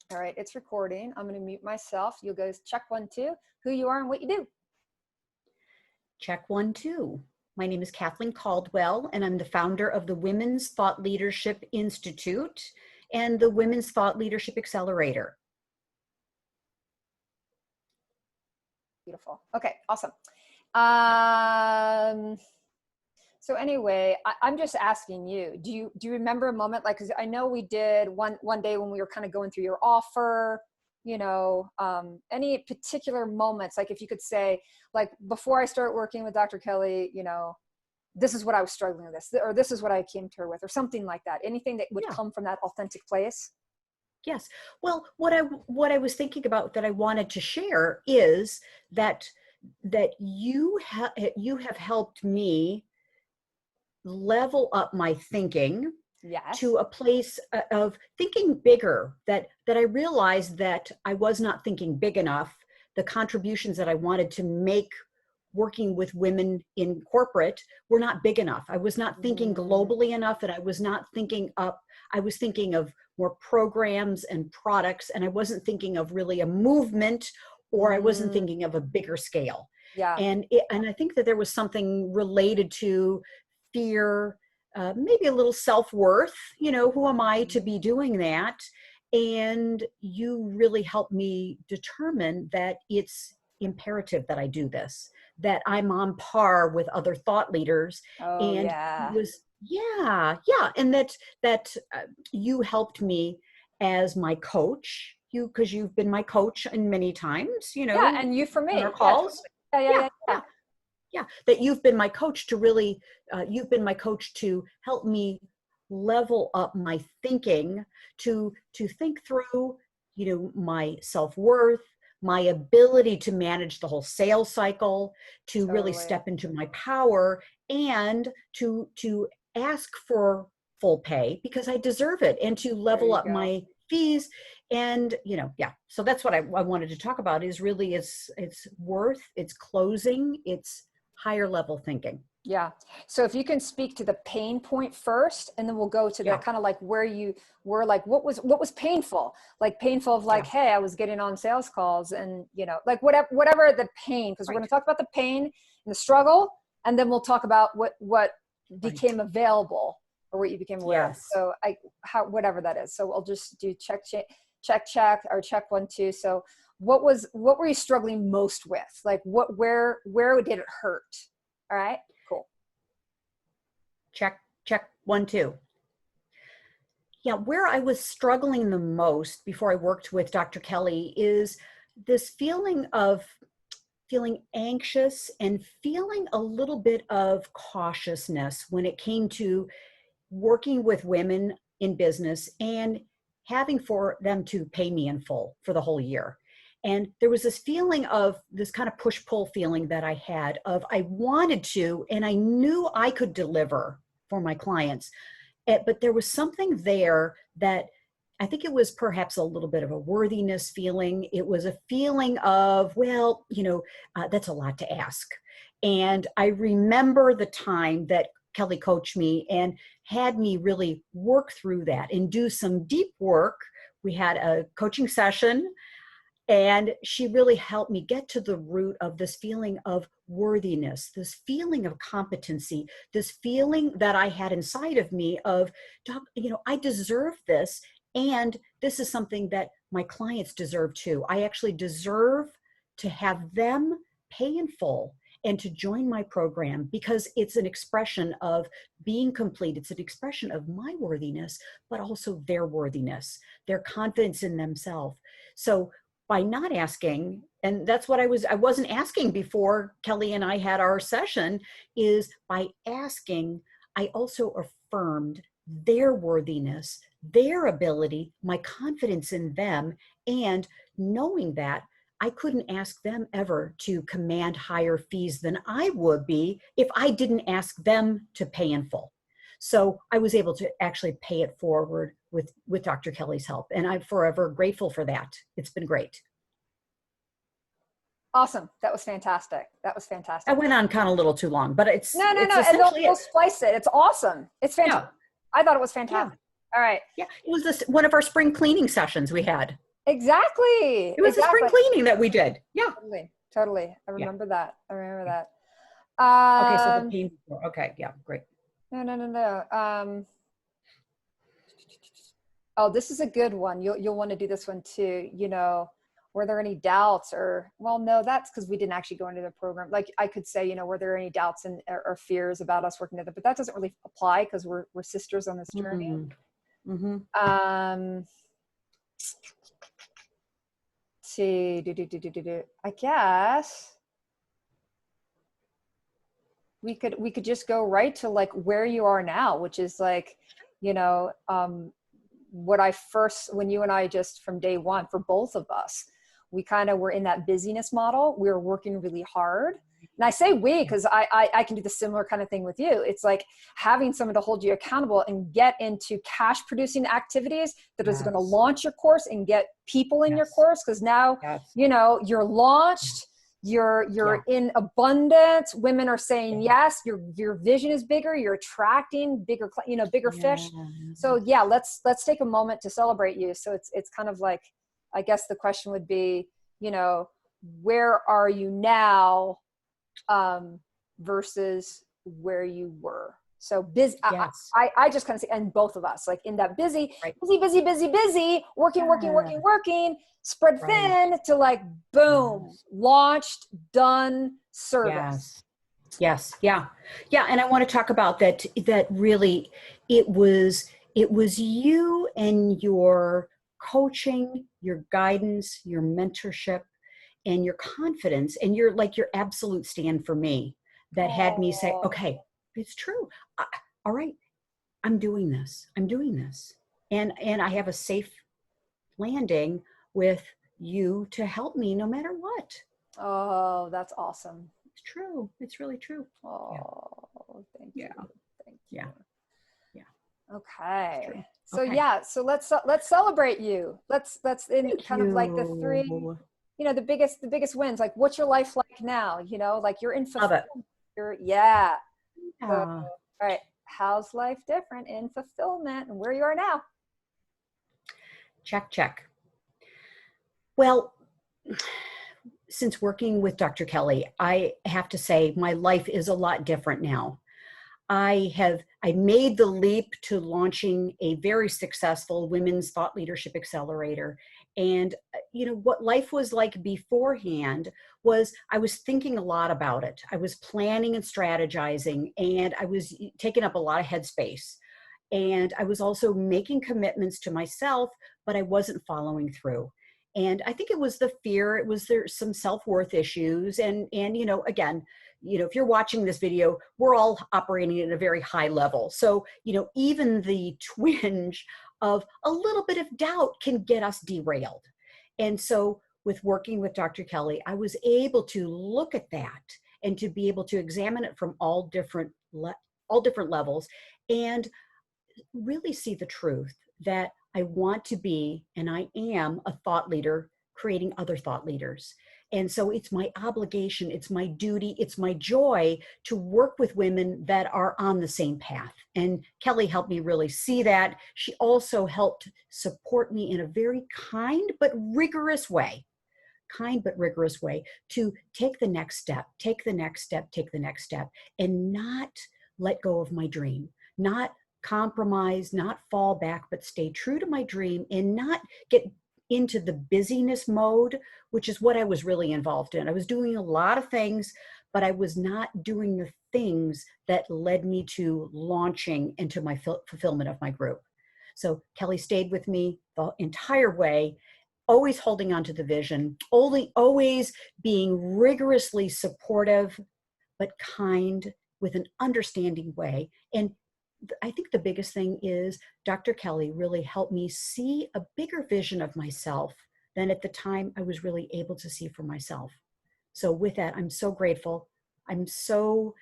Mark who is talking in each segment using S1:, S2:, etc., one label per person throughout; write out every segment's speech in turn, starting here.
S1: All right, it's recording. I'm going to mute myself. You'll go check 1, 2, who you are and what you do.
S2: Check 1, 2. My name is Kathleen Caldwell, and I'm the founder of the Women's Thought Leadership Institute and the Women's Thought Leadership Accelerator.
S1: Beautiful. Okay, awesome. So anyway, I'm just asking you, do you remember a moment, like, because I know we did one day when we were kind of going through your offer, you know, any particular moments, like if you could say, like, before I start working with Dr. Kelly, you know, this is what I was struggling with, this, or this is what I came to her with, or something like that. Anything that would come from that authentic place?
S2: Yes. Well, what I was thinking about that I wanted to share is that you have helped me level up my thinking to a place of thinking bigger, that I realized that I was not thinking big enough. The contributions that I wanted to make working with women in corporate were not big enough. I was not thinking globally enough, and I was not thinking up. I was thinking of more programs and products, and I wasn't thinking of really a movement, or I wasn't thinking of a bigger scale. And I think that there was something related to fear, maybe a little self-worth, you know, who am I to be doing that? And you really helped me determine that it's imperative that I do this, that I'm on par with other thought leaders. And and that you helped me as my coach, because you've been my coach in many times, you know.
S1: And you for me.
S2: On our calls. Yeah, that you've been my coach to really, you've been my coach to help me level up my thinking, to think through, you know, my self-worth, my ability to manage the whole sales cycle, to really step into my power, and to ask for full pay because I deserve it, and to level up my fees. And, you know, so that's what I wanted to talk about, is really it's worth, it's closing, it's higher level thinking.
S1: Yeah. So if you can speak to the pain point first, and then we'll go to the kind of like where you were, like what was painful, like painful of like, hey, I was getting on sales calls, and, you know, like whatever the pain, because we're going to talk about the pain and the struggle, and then we'll talk about what became available, or what you became aware of. So whatever that is. So we'll just do check or check 1, 2. So what were you struggling most with? Like where did it hurt? All right, cool.
S2: Check 1, 2. Yeah, where I was struggling the most before I worked with Dr. Kelly is this feeling anxious and feeling a little bit of cautiousness when it came to working with women in business and having for them to pay me in full for the whole year. And there was this feeling of this kind of push-pull feeling that I had of I wanted to, and I knew I could deliver for my clients. But there was something there that I think it was perhaps a little bit of a worthiness feeling. It was a feeling of, well, you know, that's a lot to ask. And I remember the time that Kelly coached me and had me really work through that and do some deep work. We had a coaching session, and she really helped me get to the root of this feeling of worthiness, this feeling of competency, this feeling that I had inside of me of, you know, I deserve this. And this is something that my clients deserve too. I actually deserve to have them pay in full and to join my program, because it's an expression of being complete. It's an expression of my worthiness, but also their worthiness, their confidence in themselves. So by not asking, and that's what I wasn't asking before Kelly and I had our session, is by asking, I also affirmed their worthiness, their ability, my confidence in them, and knowing that I couldn't ask them ever to command higher fees than I would be if I didn't ask them to pay in full. So I was able to actually pay it forward with Dr. Kelly's help. And I'm forever grateful for that. It's been great.
S1: Awesome. That was fantastic. That was fantastic.
S2: I went on kind of a little too long, but it's
S1: no. And they'll splice it. It's awesome. It's fantastic. I thought it was fantastic. All right.
S2: Yeah. It was one of our spring cleaning sessions we had.
S1: Exactly.
S2: It was a spring
S1: Exactly.
S2: cleaning that we did. Yeah.
S1: Totally. Totally. I
S2: Yeah.
S1: remember that. I remember
S2: Yeah.
S1: that.
S2: Okay. So the pain. Okay. Yeah. Great.
S1: No, no, no, no. Oh, this is a good one. You'll want to do this one too. You know, were there any doubts or, well, no, that's because we didn't actually go into the program. Like I could say, you know, were there any doubts and or fears about us working together? But that doesn't really apply because we're sisters on this journey.
S2: Mm-hmm.
S1: See, I guess we could just go right to like where you are now, which is like, you know, what I first, when you and I just from day one, for both of us, we kind of were in that busyness model. We were working really hard. And I say we, because I can do the similar kind of thing with you. It's like having someone to hold you accountable and get into cash producing activities that is going to launch your course and get people in your course. Because now, you know, you're launched, you're in abundance. Women are saying yes, your vision is bigger, you're attracting bigger, you know, bigger fish. So yeah, let's take a moment to celebrate you. So it's kind of like, I guess the question would be, you know, where are you now versus where you were? So busy. I just kind of say, and both of us, like in that busy, working, spread thin to like, boom, launched, done, service.
S2: Yes. Yeah. And I want to talk about that really, it was you and your coaching, your guidance, your mentorship, and your confidence, and your absolute stand for me that had me say, okay, it's true. All right, I'm doing this. And I have a safe landing with you to help me no matter what.
S1: Oh, that's awesome.
S2: It's true. It's really true.
S1: Thank you. Thank you.
S2: Yeah.
S1: Okay. So so let's celebrate you. Let's in kind of like the three, you know, the biggest wins. Like, what's your life like now? You know, like you're in fulfillment. So, all right. How's life different in fulfillment and where you are now?
S2: Check. Well, since working with Dr. Kelly, I have to say my life is a lot different now. I made the leap to launching a very successful women's thought leadership accelerator. And, you know, what life was like beforehand was I was thinking a lot about it. I was planning and strategizing, and I was taking up a lot of headspace. And I was also making commitments to myself, but I wasn't following through. And I think it was the fear, there's some self-worth issues. And, you know, again, you know, if you're watching this video, we're all operating at a very high level. So, you know, even the twinge of a little bit of doubt can get us derailed. And so with working with Dr. Kelly, I was able to look at that and to be able to examine it from all different levels and really see the truth that I want to be, and I am, a thought leader creating other thought leaders. And so it's my obligation, it's my duty, it's my joy to work with women that are on the same path. And Kelly helped me really see that. She also helped support me in a very kind but rigorous way to take the next step, and not let go of my dream, not compromise, not fall back, but stay true to my dream and not get into the busyness mode, which is what I was really involved in. I was doing a lot of things, but I was not doing the things that led me to launching into my fulfillment of my group. So Kelly stayed with me the entire way, always holding on to the vision, always being rigorously supportive, but kind, with an understanding way. And I think the biggest thing is Dr. Kelly really helped me see a bigger vision of myself than at the time I was really able to see for myself. So with that, I'm so grateful. I'm so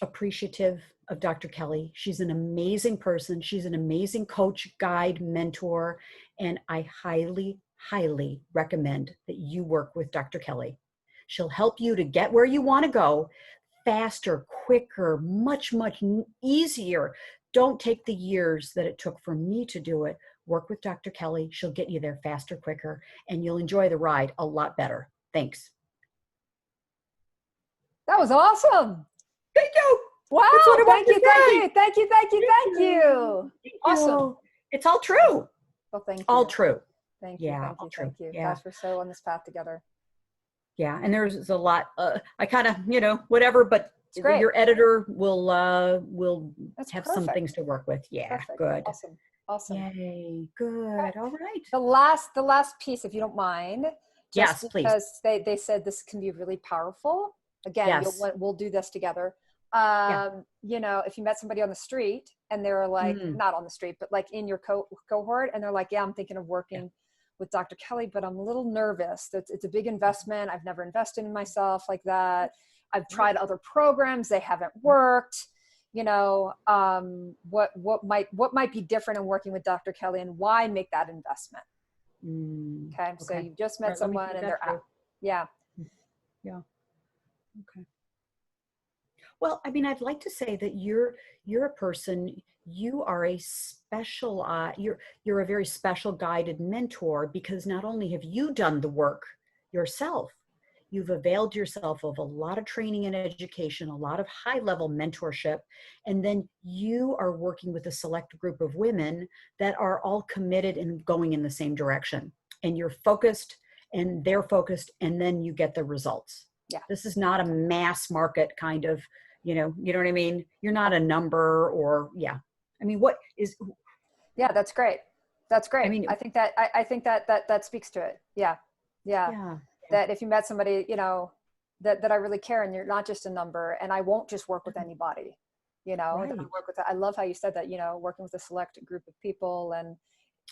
S2: appreciative of Dr. Kelly. She's an amazing person. She's an amazing coach, guide, mentor, and I highly, highly recommend that you work with Dr. Kelly. She'll help you to get where you want to go faster, quicker, much, much easier. Don't take the years that it took for me to do it. work with Dr. Kelly. She'll get you there faster, quicker, and you'll enjoy the ride a lot better. Thanks.
S1: That was awesome.
S2: Thank you.
S1: Wow.
S2: That's what I
S1: Thank
S2: wanted
S1: you.
S2: to
S1: Thank
S2: say.
S1: you. Thank you. Thank you. Thank you.
S2: Thank
S1: Awesome.
S2: you. It's all true.
S1: Well, thank you.
S2: All true.
S1: Thank you.
S2: Yeah,
S1: Thank
S2: all
S1: you.
S2: true.
S1: Thank you.
S2: Yeah.
S1: Gosh, we're so on this path together.
S2: Yeah. And there's a lot, I kind of, whatever, but
S1: It's great.
S2: your editor will
S1: That's
S2: have
S1: perfect.
S2: some things to work with. Yeah.
S1: Perfect.
S2: Good.
S1: Awesome. Awesome.
S2: Yay. Good.
S1: Okay.
S2: All right.
S1: The last piece, if you don't mind, just
S2: Yes, please.
S1: because they said this can be really powerful. Again,
S2: Yes.
S1: we'll do this together.
S2: Yeah.
S1: If you met somebody on the street and they're like, not on the street, but like in your cohort, and they're like, yeah, I'm thinking of working with Dr. Kelly, but I'm a little nervous. It's a big investment. I've never invested in myself like that. I've tried other programs. They haven't worked. What might be different in working with Dr. Kelly, and why make that investment? Okay. So you just met someone and they're out. Yeah.
S2: Yeah. Okay. Well, I mean, I'd like to say that you're a person, you are a special, you're a very special guided mentor, because not only have you done the work yourself, you've availed yourself of a lot of training and education, a lot of high level mentorship, and then you are working with a select group of women that are all committed and going in the same direction. And you're focused and they're focused, and then you get the results.
S1: Yeah.
S2: This is not a mass market kind of, you know what I mean? You're not a number I mean, what is.
S1: Yeah, that's great. That's great.
S2: I mean,
S1: I think that speaks to it. Yeah. That if you met somebody, that I really care, and you're not just a number, and I won't just work with anybody, that I work with. I love how you said that, working with a select group of people, and,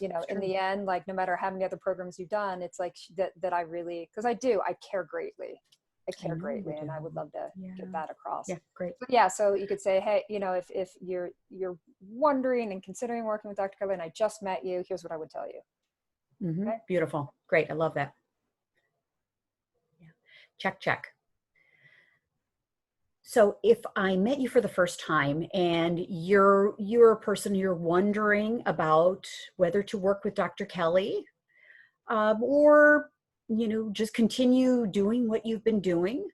S1: in the end, like, no matter how many other programs you've done, it's like that I really, because I care greatly. I care greatly, and I would love to get that across.
S2: Yeah, great.
S1: But yeah, so you could say, hey, if you're wondering and considering working with Dr. Kathleen, I just met you, here's what I would tell you.
S2: Mm-hmm.
S1: Okay?
S2: Beautiful. Great. I love that. Yeah. Check. So if I met you for the first time and you're a person, you're wondering about whether to work with Dr. Kelly, or just continue doing what you've been doing,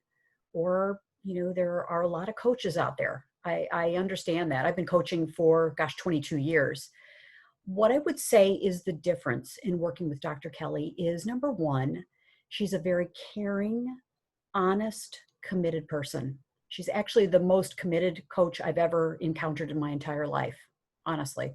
S2: or there are a lot of coaches out there. I understand that. I've been coaching for 22 years. What I would say is the difference in working with Dr. Kelly is, number one, she's a very caring, honest, committed person. She's actually the most committed coach I've ever encountered in my entire life, honestly.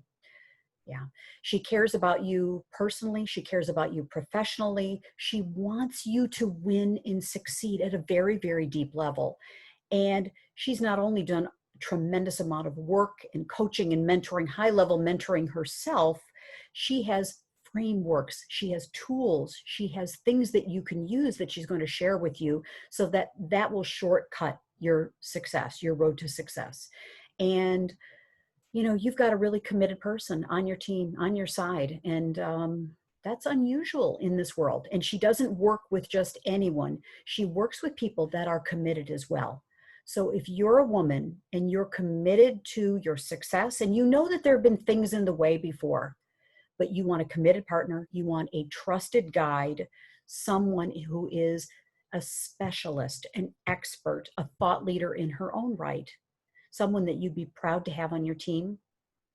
S2: Yeah. She cares about you personally. She cares about you professionally. She wants you to win and succeed at a very, very deep level. And she's not only done a tremendous amount of work and coaching and mentoring, high level mentoring herself, she has frameworks, she has tools, she has things that you can use that she's going to share with you, so that will shortcut your success, your road to success. And you've got a really committed person on your team, on your side. And that's unusual in this world. And she doesn't work with just anyone. She works with people that are committed as well. So if you're a woman and you're committed to your success, and you know that there have been things in the way before, but you want a committed partner, you want a trusted guide, someone who is a specialist, an expert, a thought leader in her own right, someone that you'd be proud to have on your team,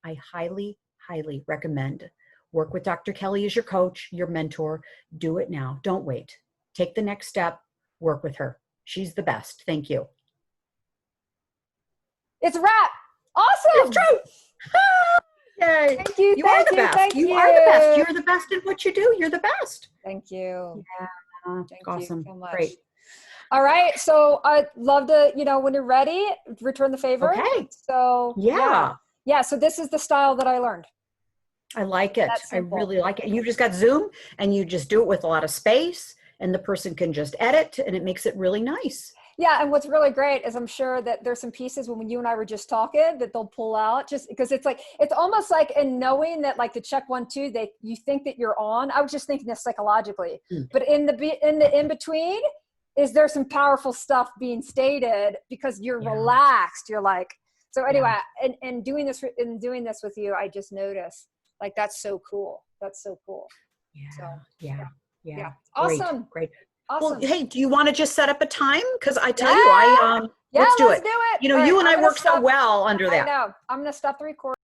S2: I highly, highly recommend work with Dr. Kelly as your coach, your mentor. Do it now. Don't wait. Take the next step. Work with her. She's the best. Thank you.
S1: It's a wrap. Awesome.
S2: It's true. Yay.
S1: Thank you.
S2: You are the best. You are the best. You're the best in what you do. You're the best.
S1: Thank you.
S2: Yeah.
S1: Thank
S2: awesome.
S1: you so much.
S2: Great.
S1: All right. So I'd love to, when you're ready, return the favor.
S2: Okay.
S1: So yeah. So this is the style that I learned.
S2: I like it. I really like it. You just got Zoom, and you just do it with a lot of space, and the person can just edit, and it makes it really nice.
S1: Yeah. And what's really great is I'm sure that there's some pieces when you and I were just talking that they'll pull out, just because it's almost like in knowing that, like, the check 1, 2, you think that you're on. I was just thinking this psychologically, but in between is there some powerful stuff being stated because you're relaxed. You're like, so anyway, and doing this with you, I just noticed Like, that's so cool. That's so cool.
S2: Yeah.
S1: So,
S2: Yeah.
S1: Awesome.
S2: Great.
S1: Awesome.
S2: Well, hey, do you want to just set up a time? Because I tell
S1: Yeah.
S2: you,
S1: Yeah,
S2: let's do
S1: let's
S2: it.
S1: do it.
S2: You know,
S1: All right,
S2: you and
S1: I'm
S2: I
S1: gonna
S2: work so
S1: stop.
S2: well under
S1: I
S2: that.
S1: know. I'm going to stop the recording.